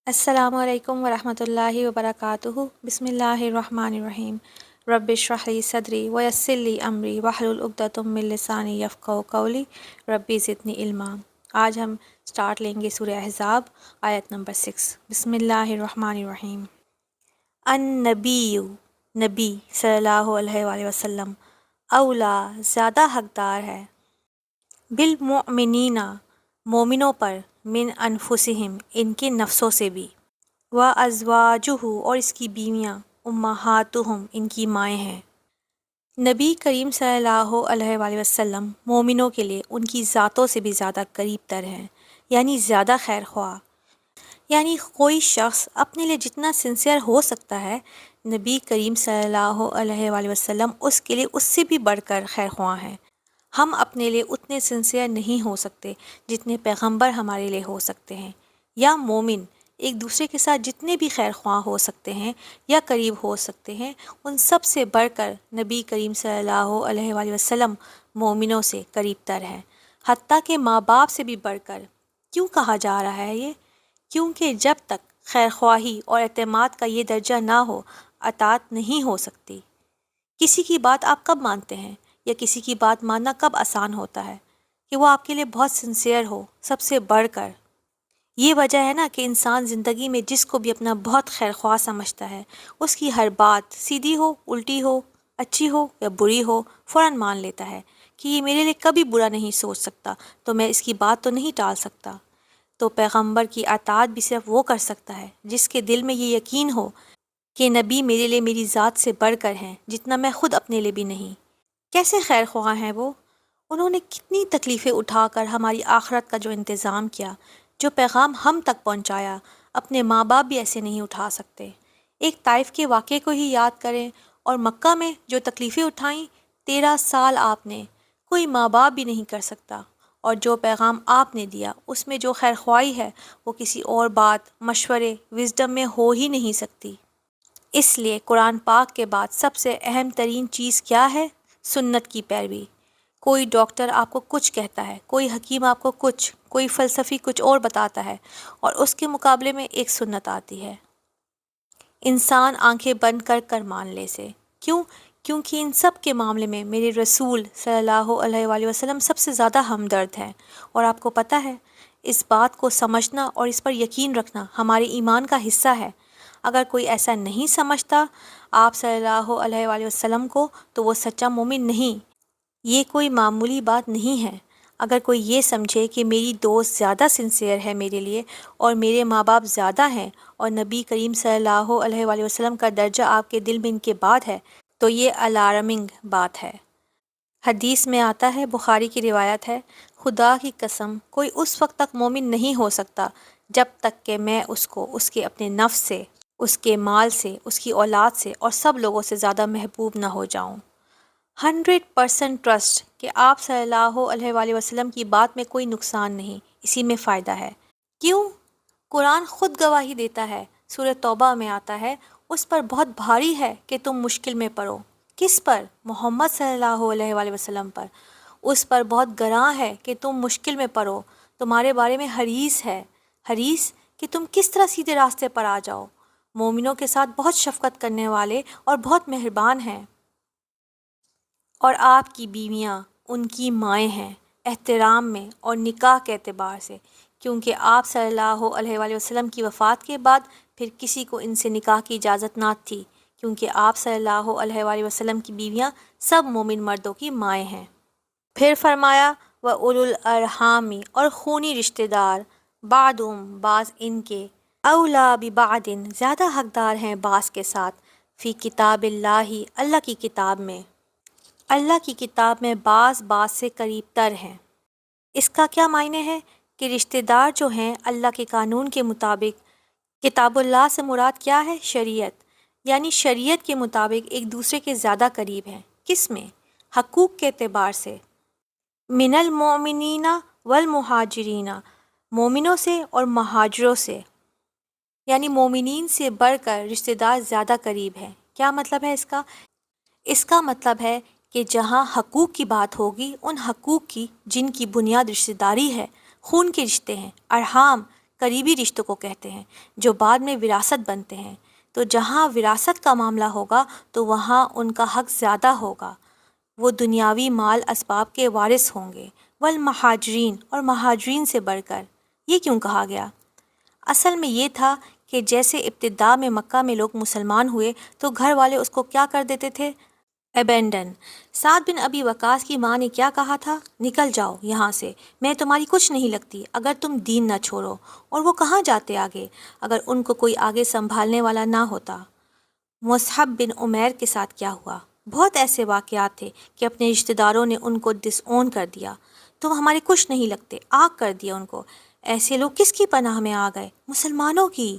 السلام علیکم ورحمۃ اللہ وبرکاتہ۔ بسم اللہ الرحمن الرحیم۔ رب اشرح لی صدری ویسر لی امری واحلل عقدۃ من لسانی یفقہوا قولی ربی زدنی علما۔ آج ہم سٹارٹ لیں گے سورہ احزاب آیت نمبر 6۔ بسم اللہ الرحمن الرحیم۔ النبی، نبی صلی اللہ علیہ وآلہ وسلم، اولا زیادہ حقدار ہے، بالمؤمنین مومنوں پر، من انفسہم ان کے نفسوں سے بھی، وازواجہ اور اس کی بیویاں، امہاتہم ان کی مائیں ہیں۔ نبی کریم صلی اللہ علیہ وآلہ وسلم مومنوں کے لیے ان کی ذاتوں سے بھی زیادہ قریب تر ہیں، یعنی زیادہ خیر خواہ۔ یعنی کوئی شخص اپنے لیے جتنا سنسیئر ہو سکتا ہے، نبی کریم صلی اللہ علیہ وآلہ وسلم اس کے لیے اس سے بھی بڑھ کر خیر خواہ ہیں۔ ہم اپنے لیے اتنے سنسیئر نہیں ہو سکتے جتنے پیغمبر ہمارے لیے ہو سکتے ہیں، یا مومن ایک دوسرے کے ساتھ جتنے بھی خیر خواہ ہو سکتے ہیں یا قریب ہو سکتے ہیں، ان سب سے بڑھ کر نبی کریم صلی اللہ علیہ وآلہ وسلم مومنوں سے قریب تر ہیں، حتیٰ کہ ماں باپ سے بھی بڑھ کر۔ کیوں کہا جا رہا ہے یہ؟ کیونکہ جب تک خیر خواہی اور اعتماد کا یہ درجہ نہ ہو، اطاعت نہیں ہو سکتی۔ کسی کی بات آپ کب مانتے ہیں، یا کسی کی بات ماننا کب آسان ہوتا ہے؟ کہ وہ آپ کے لیے بہت سنسیئر ہو، سب سے بڑھ کر۔ یہ وجہ ہے نا کہ انسان زندگی میں جس کو بھی اپنا بہت خیر خواہ سمجھتا ہے، اس کی ہر بات سیدھی ہو، الٹی ہو، اچھی ہو یا بری ہو، فوراً مان لیتا ہے کہ یہ میرے لیے کبھی برا نہیں سوچ سکتا، تو میں اس کی بات تو نہیں ٹال سکتا۔ تو پیغمبر کی اطاعت بھی صرف وہ کر سکتا ہے جس کے دل میں یہ یقین ہو کہ نبی میرے لیے میری ذات سے بڑھ کر ہیں، جتنا میں خود اپنے لیے بھی نہیں۔ کیسے خیر خواہ ہیں وہ؟ انہوں نے کتنی تکلیفیں اٹھا کر ہماری آخرت کا جو انتظام کیا، جو پیغام ہم تک پہنچایا، اپنے ماں باپ بھی ایسے نہیں اٹھا سکتے۔ ایک طائف کے واقعے کو ہی یاد کریں، اور مکہ میں جو تکلیفیں اٹھائیں، 13 سال آپ نے، کوئی ماں باپ بھی نہیں کر سکتا۔ اور جو پیغام آپ نے دیا، اس میں جو خیر خواہی ہے، وہ کسی اور بات، مشورے، وزڈم میں ہو ہی نہیں سکتی۔ اس لیے قرآن پاک کے بعد سب سے اہم ترین چیز کیا ہے؟ سنت کی پیروی۔ کوئی ڈاکٹر آپ کو کچھ کہتا ہے، کوئی حکیم آپ کو کچھ، کوئی فلسفی کچھ اور بتاتا ہے، اور اس کے مقابلے میں ایک سنت آتی ہے۔ انسان آنکھیں بند کر کر مان لے سے۔ کیوں؟ کیونکہ ان سب کے معاملے میں میرے رسول صلی اللہ علیہ وآلہ وسلم سب سے زیادہ ہمدرد ہیں۔ اور آپ کو پتہ ہے، اس بات کو سمجھنا اور اس پر یقین رکھنا ہمارے ایمان کا حصہ ہے۔ اگر کوئی ایسا نہیں سمجھتا آپ صلی اللہ علیہ وآلہ وسلم کو، تو وہ سچا مومن نہیں۔ یہ کوئی معمولی بات نہیں ہے۔ اگر کوئی یہ سمجھے کہ میری دوست زیادہ سنسیئر ہے میرے لیے، اور میرے ماں باپ زیادہ ہیں، اور نبی کریم صلی اللہ علیہ وآلہ وسلم کا درجہ آپ کے دل میں ان کے بعد ہے، تو یہ الارمنگ بات ہے۔ حدیث میں آتا ہے، بخاری کی روایت ہے، خدا کی قسم کوئی اس وقت تک مومن نہیں ہو سکتا جب تک کہ میں اس کو اس کے اپنے نفس سے، اس کے مال سے، اس کی اولاد سے اور سب لوگوں سے زیادہ محبوب نہ ہو جاؤں۔ 100% ٹرسٹ کہ آپ صلی اللہ علیہ وآلہ وسلم کی بات میں کوئی نقصان نہیں، اسی میں فائدہ ہے۔ کیوں؟ قرآن خود گواہی دیتا ہے، سورہ توبہ میں آتا ہے، اس پر بہت بھاری ہے کہ تم مشکل میں پڑو۔ کس پر؟ محمد صلی اللہ علیہ وآلہ وسلم پر۔ اس پر بہت گراں ہے کہ تم مشکل میں پڑو، تمہارے بارے میں حریص ہے، حریص کہ تم کس طرح سیدھے راستے پر آ جاؤ۔ مومنوں کے ساتھ بہت شفقت کرنے والے اور بہت مہربان ہیں۔ اور آپ کی بیویاں ان کی مائیں ہیں، احترام میں اور نکاح کے اعتبار سے، کیونکہ آپ صلی اللہ علیہ وآلہ وسلم کی وفات کے بعد پھر کسی کو ان سے نکاح کی اجازت نہ تھی، کیونکہ آپ صلی اللہ علیہ وآلہ وسلم کی بیویاں سب مومن مردوں کی مائیں ہیں۔ پھر فرمایا، وَأُولُو الْأَرْحَامِ اور خونی رشتہ دار، بعضُہم بعض ان کے، اولیٰ ببعض زیادہ حقدار ہیں بعض کے ساتھ، فی کتاب اللہ اللہ کی کتاب میں۔ اللہ کی کتاب میں بعض سے قریب تر ہیں۔ اس کا کیا معنی ہے؟ کہ رشتہ دار جو ہیں اللہ کے قانون کے مطابق، کتاب اللہ سے مراد کیا ہے؟ شریعت، یعنی شریعت کے مطابق ایک دوسرے کے زیادہ قریب ہیں۔ کس میں؟ حقوق کے اعتبار سے۔ من المؤمنین والمہاجرین، مومنوں سے اور مہاجروں سے، یعنی مومنین سے بڑھ کر رشتہ دار زیادہ قریب ہیں۔ کیا مطلب ہے اس کا؟ اس کا مطلب ہے کہ جہاں حقوق کی بات ہوگی، ان حقوق کی جن کی بنیاد رشتہ داری ہے، خون کے رشتے ہیں، ارحام قریبی رشتوں کو کہتے ہیں جو بعد میں وراثت بنتے ہیں۔ تو جہاں وراثت کا معاملہ ہوگا تو وہاں ان کا حق زیادہ ہوگا، وہ دنیاوی مال اسباب کے وارث ہوں گے۔ والمہاجرین، اور مہاجرین سے بڑھ کر۔ یہ کیوں کہا گیا؟ اصل میں یہ تھا کہ جیسے ابتداء میں مکہ میں لوگ مسلمان ہوئے تو گھر والے اس کو کیا کر دیتے تھے؟ ابینڈن۔ سعد بن ابی وقاص کی ماں نے کیا کہا تھا؟ نکل جاؤ یہاں سے، میں تمہاری کچھ نہیں لگتی اگر تم دین نہ چھوڑو۔ اور وہ کہاں جاتے آگے اگر ان کو کوئی آگے سنبھالنے والا نہ ہوتا۔ مصعب بن عمیر کے ساتھ کیا ہوا؟ بہت ایسے واقعات تھے کہ اپنے رشتہ داروں نے ان کو ڈس اون کر دیا، تم ہمارے کچھ نہیں لگتے، آگ کر دیا ان کو۔ ایسے لوگ کس کی پناہ میں آ گئے؟ مسلمانوں کی۔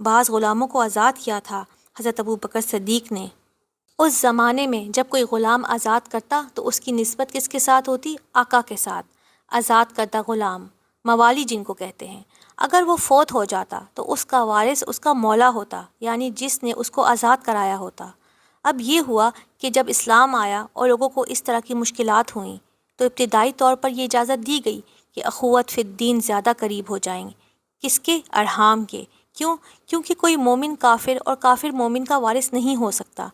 بعض غلاموں کو آزاد کیا تھا حضرت ابو بکر صدیق نے۔ اس زمانے میں جب کوئی غلام آزاد کرتا تو اس کی نسبت کس کے ساتھ ہوتی؟ آقا کے ساتھ۔ آزاد کردہ غلام، موالی جن کو کہتے ہیں، اگر وہ فوت ہو جاتا تو اس کا وارث اس کا مولا ہوتا، یعنی جس نے اس کو آزاد کرایا ہوتا۔ اب یہ ہوا کہ جب اسلام آیا اور لوگوں کو اس طرح کی مشکلات ہوئیں تو ابتدائی طور پر یہ اجازت دی گئی کہ اخوت فی الدین زیادہ قریب ہو جائیں۔ کس کے؟ ارحام کے۔ کیوں؟ کیونکہ کوئی مومن کافر اور کافر مومن کا وارث نہیں ہو سکتا۔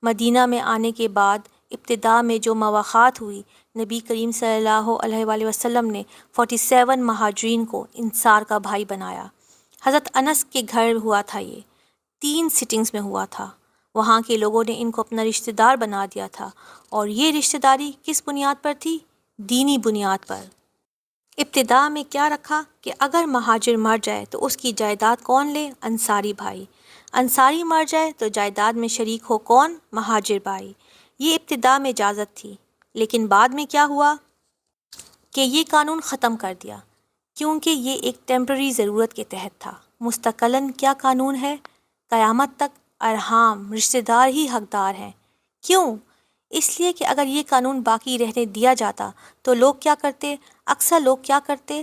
مدینہ میں آنے کے بعد ابتداء میں جو مواخات ہوئی، نبی کریم صلی اللہ علیہ وآلہ وسلم نے 47 مہاجرین کو انصار کا بھائی بنایا۔ حضرت انس کے گھر ہوا تھا، یہ 3 سٹنگز میں ہوا تھا۔ وہاں کے لوگوں نے ان کو اپنا رشتہ دار بنا دیا تھا، اور یہ رشتہ داری کس بنیاد پر تھی؟ دینی بنیاد پر۔ ابتداء میں کیا رکھا کہ اگر مہاجر مر جائے تو اس کی جائیداد کون لے؟ انصاری بھائی۔ انصاری مر جائے تو جائیداد میں شریک ہو کون؟ مہاجر بھائی۔ یہ ابتداء میں اجازت تھی، لیکن بعد میں کیا ہوا کہ یہ قانون ختم کر دیا، کیونکہ یہ ایک ٹیمپرری ضرورت کے تحت تھا۔ مستقلاً کیا قانون ہے؟ قیامت تک ارحام، رشتہ دار ہی حقدار ہیں۔ کیوں؟ اس لیے کہ اگر یہ قانون باقی رہنے دیا جاتا تو لوگ کیا کرتے؟ اکثر لوگ کیا کرتے؟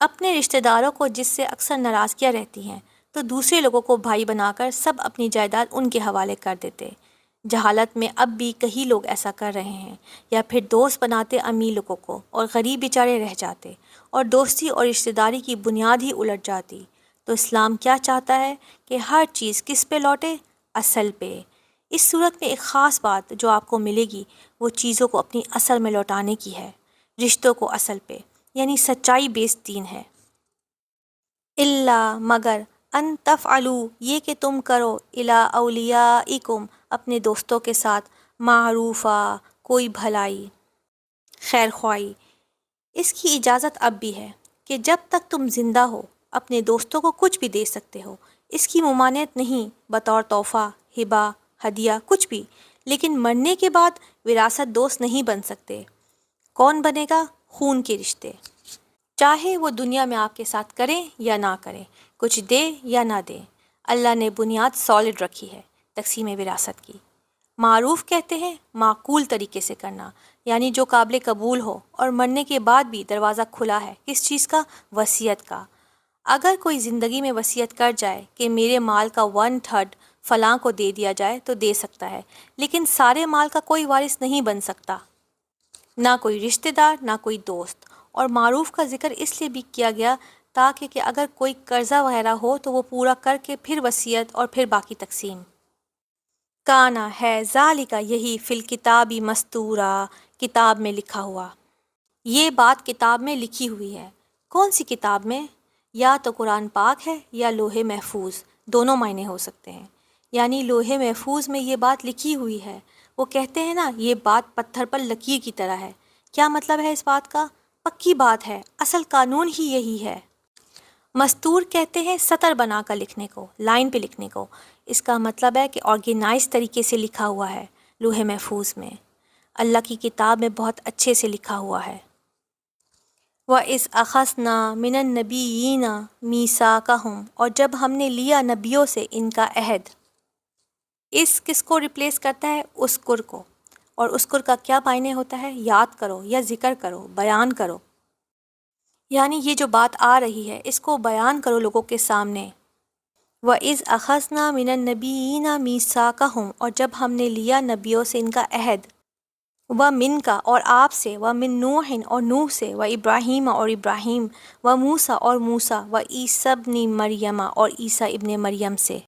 اپنے رشتہ داروں کو جس سے اکثر ناراضگیاں رہتی ہیں تو دوسرے لوگوں کو بھائی بنا کر سب اپنی جائیداد ان کے حوالے کر دیتے۔ جہالت میں اب بھی کئی لوگ ایسا کر رہے ہیں، یا پھر دوست بناتے امیر لوگوں کو اور غریب بیچارے رہ جاتے، اور دوستی اور رشتہ داری کی بنیاد ہی الٹ جاتی۔ تو اسلام کیا چاہتا ہے کہ ہر چیز کس پہ لوٹے؟ اصل پہ۔ اس صورت میں ایک خاص بات جو آپ کو ملے گی وہ چیزوں کو اپنی اصل میں لوٹانے کی ہے، رشتوں کو اصل پہ، یعنی سچائی بیس دین ہے۔ الا، مگر، ان تفعلوا، یہ کہ تم کرو، الی اولیاءکم، اپنے دوستوں کے ساتھ، معروفا، کوئی بھلائی، خیر خواہی۔ اس کی اجازت اب بھی ہے کہ جب تک تم زندہ ہو اپنے دوستوں کو کچھ بھی دے سکتے ہو، اس کی ممانعت نہیں، بطور تحفہ، ہبہ، ہدیہ، کچھ بھی۔ لیکن مرنے کے بعد وراثت دوست نہیں بن سکتے۔ کون بنے گا؟ خون کے رشتے، چاہے وہ دنیا میں آپ کے ساتھ کریں یا نہ کریں، کچھ دے یا نہ دے۔ اللہ نے بنیاد سالڈ رکھی ہے تقسیم وراثت کی۔ معروف کہتے ہیں معقول طریقے سے کرنا، یعنی جو قابل قبول ہو، اور مرنے کے بعد بھی دروازہ کھلا ہے کس چیز کا؟ وصیت کا۔ اگر کوئی زندگی میں وصیت کر جائے کہ میرے مال کا 1/3 فلاں کو دے دیا جائے تو دے سکتا ہے، لیکن سارے مال کا کوئی وارث نہیں بن سکتا، نہ کوئی رشتہ دار، نہ کوئی دوست۔ اور معروف کا ذکر اس لیے بھی کیا گیا تاکہ کہ اگر کوئی قرضہ وغیرہ ہو تو وہ پورا کر کے پھر وصیت اور پھر باقی تقسیم۔ کانا، ہے، ذالک، یہی، فی الکتابی مستورا، کتاب میں لکھا ہوا۔ یہ بات کتاب میں لکھی ہوئی ہے۔ کون سی کتاب میں؟ یا تو قرآن پاک ہے یا لوح محفوظ، دونوں معنی ہو سکتے ہیں۔ یعنی لوح محفوظ میں یہ بات لکھی ہوئی ہے۔ وہ کہتے ہیں نا، یہ بات پتھر پر لکیر کی طرح ہے۔ کیا مطلب ہے اس بات کا؟ پکی بات ہے، اصل قانون ہی یہی ہے۔ مستور کہتے ہیں سطر بنا کر لکھنے کو، لائن پہ لکھنے کو۔ اس کا مطلب ہے کہ آرگینائز طریقے سے لکھا ہوا ہے لوح محفوظ میں، اللہ کی کتاب میں بہت اچھے سے لکھا ہوا ہے۔ وَإِذْ أَخَذْنَا مِنَ النَّبِيِّينَ مِيثَاقَهُمْ، اور جب ہم نے لیا نبیوں سے ان کا عہد۔ اس کس کو ریپلیس کرتا ہے؟ اذکر کو۔ اور اذکر کا کیا معنی ہوتا ہے؟ یاد کرو یا ذکر کرو، بیان کرو۔ یعنی یہ جو بات آ رہی ہے اس کو بیان کرو لوگوں کے سامنے۔ وَإِذْ أَخَذْنَا مِنَ النَّبِيِّينَ مِيثَاقَهُمْ، اور جب ہم نے لیا نبیوں سے ان کا عہد۔ و من کا اور آپ سے، و من نوح اور نوح سے، و ابراہیم اور ابراہیم، و موسیٰ اور موسیٰ، و عیسیٰ ابن مریم اور عیسیٰ ابن مریم سے۔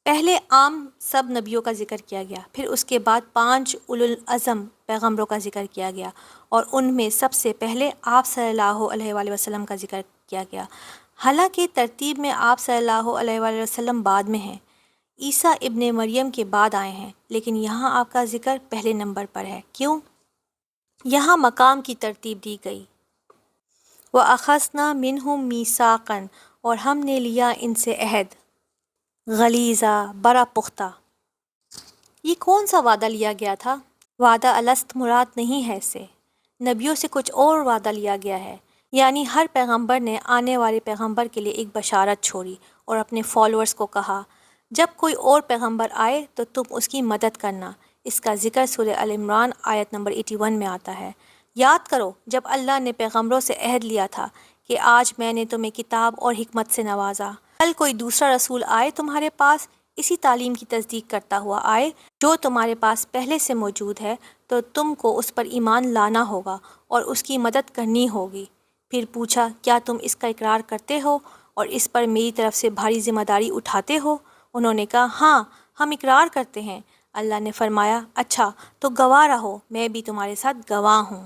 پہلے عام سب نبیوں کا ذکر کیا گیا، پھر اس کے بعد 5 اولو العزم پیغمبروں کا ذکر کیا گیا، اور ان میں سب سے پہلے آپ صلی اللہ علیہ وآلہ وسلم کا ذکر کیا گیا۔ حالانکہ ترتیب میں آپ صلی اللہ علیہ وآلہ وسلم بعد میں ہیں، عیسیٰ ابن مریم کے بعد آئے ہیں، لیکن یہاں آپ کا ذکر پہلے نمبر پر ہے۔ کیوں؟ یہاں مقام کی ترتیب دی گئی۔ وَأَخَذْنَا مِنْهُمْ مِيثَاقًا اور ہم نے لیا ان سے عہد، غلیظہ بڑا پختہ۔ یہ کون سا وعدہ لیا گیا تھا؟ وعدہ الست مراد نہیں ہے اس سے، نبیوں سے کچھ اور وعدہ لیا گیا ہے، یعنی ہر پیغمبر نے آنے والے پیغمبر کے لیے ایک بشارت چھوڑی اور اپنے فالوورز کو کہا جب کوئی اور پیغمبر آئے تو تم اس کی مدد کرنا۔ اس کا ذکر سورہ ال عمران آیت نمبر 81 میں آتا ہے۔ یاد کرو جب اللہ نے پیغمبروں سے عہد لیا تھا کہ آج میں نے تمہیں کتاب اور حکمت سے نوازا، کل کوئی دوسرا رسول آئے تمہارے پاس، اسی تعلیم کی تصدیق کرتا ہوا آئے جو تمہارے پاس پہلے سے موجود ہے، تو تم کو اس پر ایمان لانا ہوگا اور اس کی مدد کرنی ہوگی۔ پھر پوچھا کیا تم اس کا اقرار کرتے ہو اور اس پر میری طرف سے بھاری ذمہ داری اٹھاتے ہو؟ انہوں نے کہا ہاں ہم اقرار کرتے ہیں۔ اللہ نے فرمایا اچھا تو گواہ رہو، میں بھی تمہارے ساتھ گواہ ہوں۔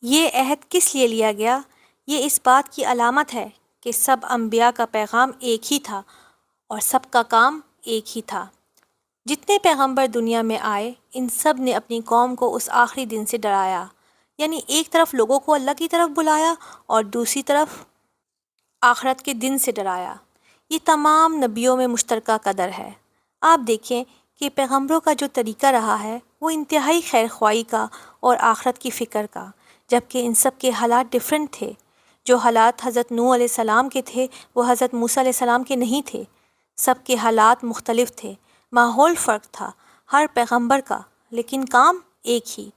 یہ عہد کس لیے لیا گیا؟ یہ اس بات کی علامت ہے کہ سب انبیاء کا پیغام ایک ہی تھا اور سب کا کام ایک ہی تھا۔ جتنے پیغمبر دنیا میں آئے ان سب نے اپنی قوم کو اس آخری دن سے ڈرایا، یعنی ایک طرف لوگوں کو اللہ کی طرف بلایا اور دوسری طرف آخرت کے دن سے ڈرایا۔ یہ تمام نبیوں میں مشترکہ قدر ہے۔ آپ دیکھیں کہ پیغمبروں کا جو طریقہ رہا ہے وہ انتہائی خیر خواہی کا اور آخرت کی فکر کا، جبکہ ان سب کے حالات ڈیفرنٹ تھے۔ جو حالات حضرت نوح علیہ السلام کے تھے وہ حضرت موسیٰ علیہ السلام کے نہیں تھے۔ سب کے حالات مختلف تھے، ماحول فرق تھا ہر پیغمبر کا، لیکن کام ایک ہی۔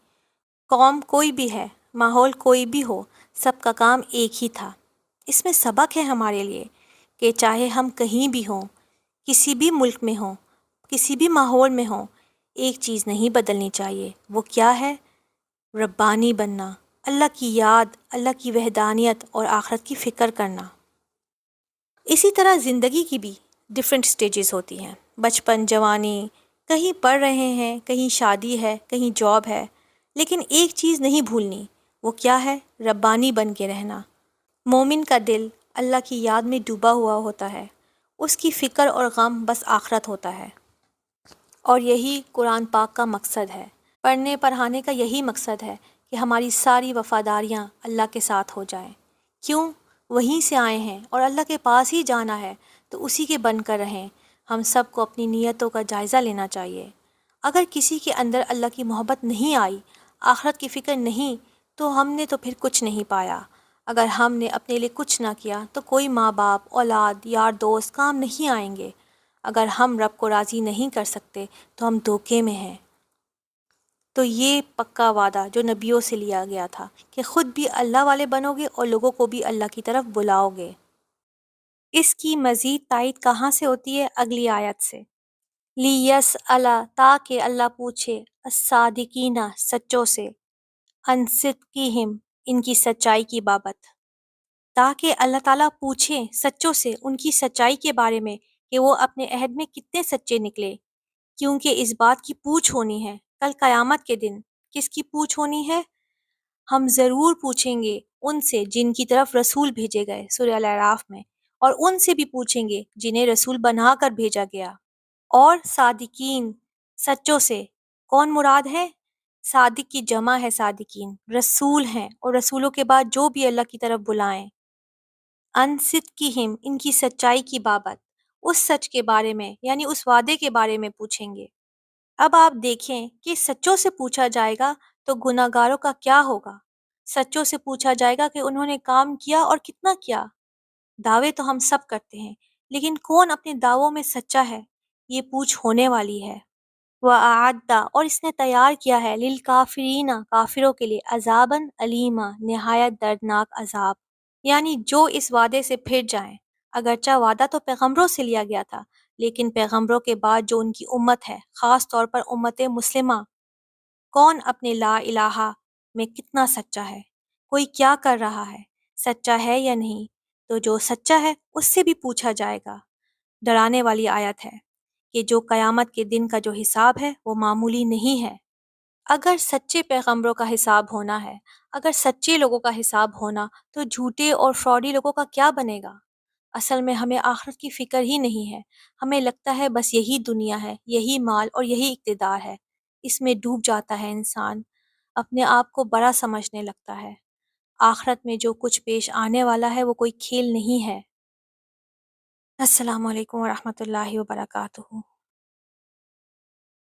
قوم کوئی بھی ہے، ماحول کوئی بھی ہو، سب کا کام ایک ہی تھا۔ اس میں سبق ہے ہمارے لیے کہ چاہے ہم کہیں بھی ہوں، کسی بھی ملک میں ہوں، کسی بھی ماحول میں ہوں، ایک چیز نہیں بدلنی چاہیے۔ وہ کیا ہے؟ ربانی بننا، اللہ کی یاد، اللہ کی وحدانیت اور آخرت کی فکر کرنا۔ اسی طرح زندگی کی بھی ڈیفرنٹ سٹیجز ہوتی ہیں، بچپن، جوانی، کہیں پڑھ رہے ہیں، کہیں شادی ہے، کہیں جاب ہے، لیکن ایک چیز نہیں بھولنی۔ وہ کیا ہے؟ ربانی بن کے رہنا۔ مومن کا دل اللہ کی یاد میں ڈوبا ہوا ہوتا ہے، اس کی فکر اور غم بس آخرت ہوتا ہے، اور یہی قرآن پاک کا مقصد ہے۔ پڑھنے پڑھانے کا یہی مقصد ہے کہ ہماری ساری وفاداریاں اللہ کے ساتھ ہو جائیں۔ کیوں؟ وہیں سے آئے ہیں اور اللہ کے پاس ہی جانا ہے، تو اسی کے بن کر رہیں۔ ہم سب کو اپنی نیتوں کا جائزہ لینا چاہیے۔ اگر کسی کے اندر اللہ کی محبت نہیں آئی، آخرت کی فکر نہیں، تو ہم نے تو پھر کچھ نہیں پایا۔ اگر ہم نے اپنے لیے کچھ نہ کیا تو کوئی ماں باپ، اولاد، یار دوست کام نہیں آئیں گے۔ اگر ہم رب کو راضی نہیں کر سکتے تو ہم دھوکے میں ہیں۔ تو یہ پکا وعدہ جو نبیوں سے لیا گیا تھا کہ خود بھی اللہ والے بنو گے اور لوگوں کو بھی اللہ کی طرف بلاؤ گے۔ اس کی مزید تائید کہاں سے ہوتی ہے؟ اگلی آیت سے، لیسأل تاکہ اللہ پوچھے الصادقین سچوں سے، عن صدقہم ان کی سچائی کی بابت، تاکہ اللہ تعالیٰ پوچھیں سچوں سے ان کی سچائی کے بارے میں کہ وہ اپنے عہد میں کتنے سچے نکلے، کیونکہ اس بات کی پوچھ ہونی ہے کل قیامت کے دن۔ کس کی پوچھ ہونی ہے؟ ہم ضرور پوچھیں گے ان سے جن کی طرف رسول بھیجے گئے سورہ الاعراف میں، اور ان سے بھی پوچھیں گے جنہیں رسول بنا کر بھیجا گیا۔ اور صادقین سچوں سے کون مراد ہے؟ صادق کی جمع ہے صادقین، رسول ہیں، اور رسولوں کے بعد جو بھی اللہ کی طرف بلائیں۔ ان صدقہم ان کی سچائی کی بابت، اس سچ کے بارے میں، یعنی اس وعدے کے بارے میں پوچھیں گے۔ اب آپ دیکھیں کہ سچوں سے پوچھا جائے گا تو گناہ گاروں کا کیا ہوگا؟ سچوں سے پوچھا جائے گا کہ انہوں نے کام کیا اور کتنا کیا۔ دعوے تو ہم سب کرتے ہیں، لیکن کون اپنے دعووں میں سچا ہے؟ یہ پوچھ ہونے والی ہے۔ وَأَعَدَّ اور اس نے تیار کیا ہے للکافرین کافروں کے لیے عذاباً علیما نہایت دردناک عذاب، یعنی جو اس وعدے سے پھر جائیں۔ اگرچہ وعدہ تو پیغمبروں سے لیا گیا تھا، لیکن پیغمبروں کے بعد جو ان کی امت ہے، خاص طور پر امت مسلمہ، کون اپنے لا الہ میں کتنا سچا ہے، کوئی کیا کر رہا ہے، سچا ہے یا نہیں، تو جو سچا ہے اس سے بھی پوچھا جائے گا۔ ڈرانے والی آیت ہے کہ جو قیامت کے دن کا جو حساب ہے وہ معمولی نہیں ہے۔ اگر سچے پیغمبروں کا حساب ہونا ہے، اگر سچے لوگوں کا حساب ہونا، تو جھوٹے اور فراڈی لوگوں کا کیا بنے گا؟ اصل میں ہمیں آخرت کی فکر ہی نہیں ہے، ہمیں لگتا ہے بس یہی دنیا ہے، یہی مال اور یہی اقتدار ہے۔ اس میں ڈوب جاتا ہے انسان، اپنے آپ کو بڑا سمجھنے لگتا ہے۔ آخرت میں جو کچھ پیش آنے والا ہے وہ کوئی کھیل نہیں ہے۔ السلام علیکم ورحمۃ اللہ وبرکاتہ۔